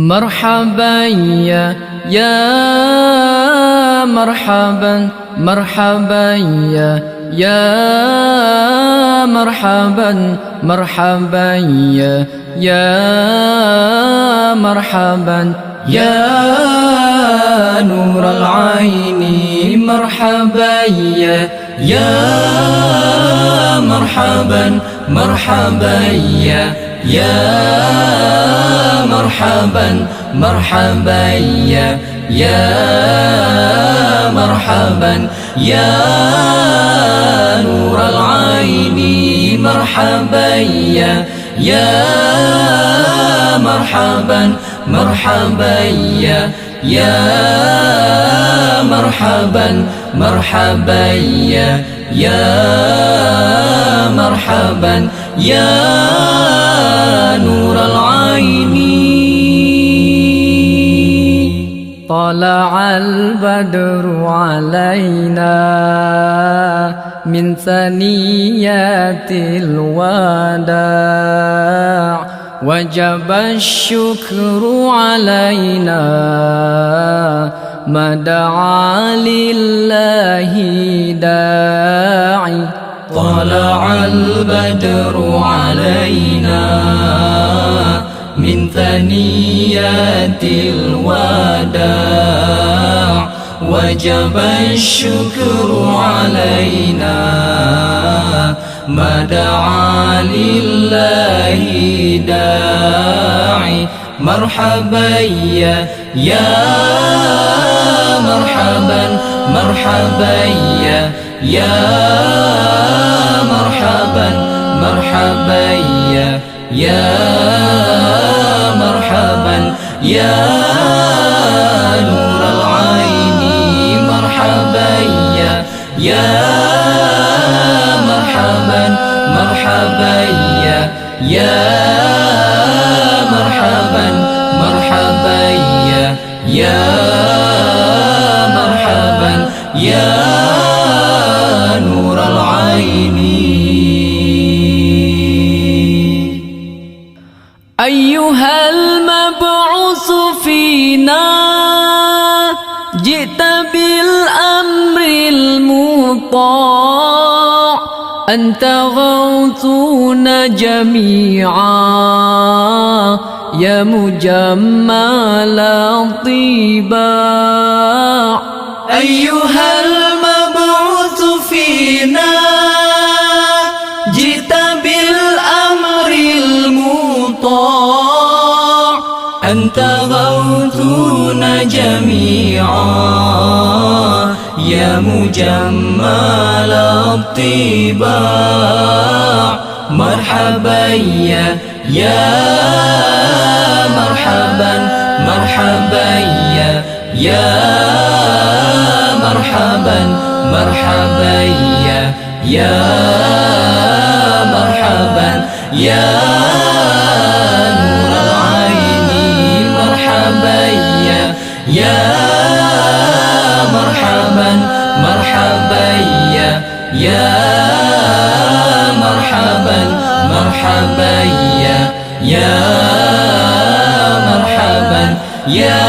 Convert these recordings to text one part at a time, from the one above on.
مرحبا يا مرحبا مرحبا يا مرحبا مرحبا يا مرحبا يا نور العين مرحبا يا مرحبا مرحبا يا مرحبا مرحبا يا مرحبا يا نور العين مرحبا يا مرحبا مرحبا يا مرحبا مرحبا يا مرحبا يا نور العين. طلع البدر علينا من ثنيات الوداع وجب الشكر علينا ما دعا لله داعي. طلع البدر علينا من ثنيات الوداع وجب الشكر علينا ما دعا لله داعي. مرحبا يا مرحبا مرحبا يا مرحبا مرحبا يا مرحبا يا نور العين مرحبا يا مرحبا مرحبا يا مرحبا مرحبا يا مرحبا يا نور العين. أيها المبعوث فينا جئت بالأمر المطاع أنت غوثنا جميعا يا مجمل الطباع. أيها المبعوث فينا جئت بالأمر المطاع أنت غوثنا جميعا يا مجمل الطباع. مرحبا يا مرحبا مرحبا يا مرحبا مرحبا يا مرحبا يا نور العين مرحبا يا مرحبا مرحبا يا مرحبا مرحبا يا مرحبا يا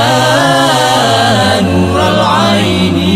نور العين.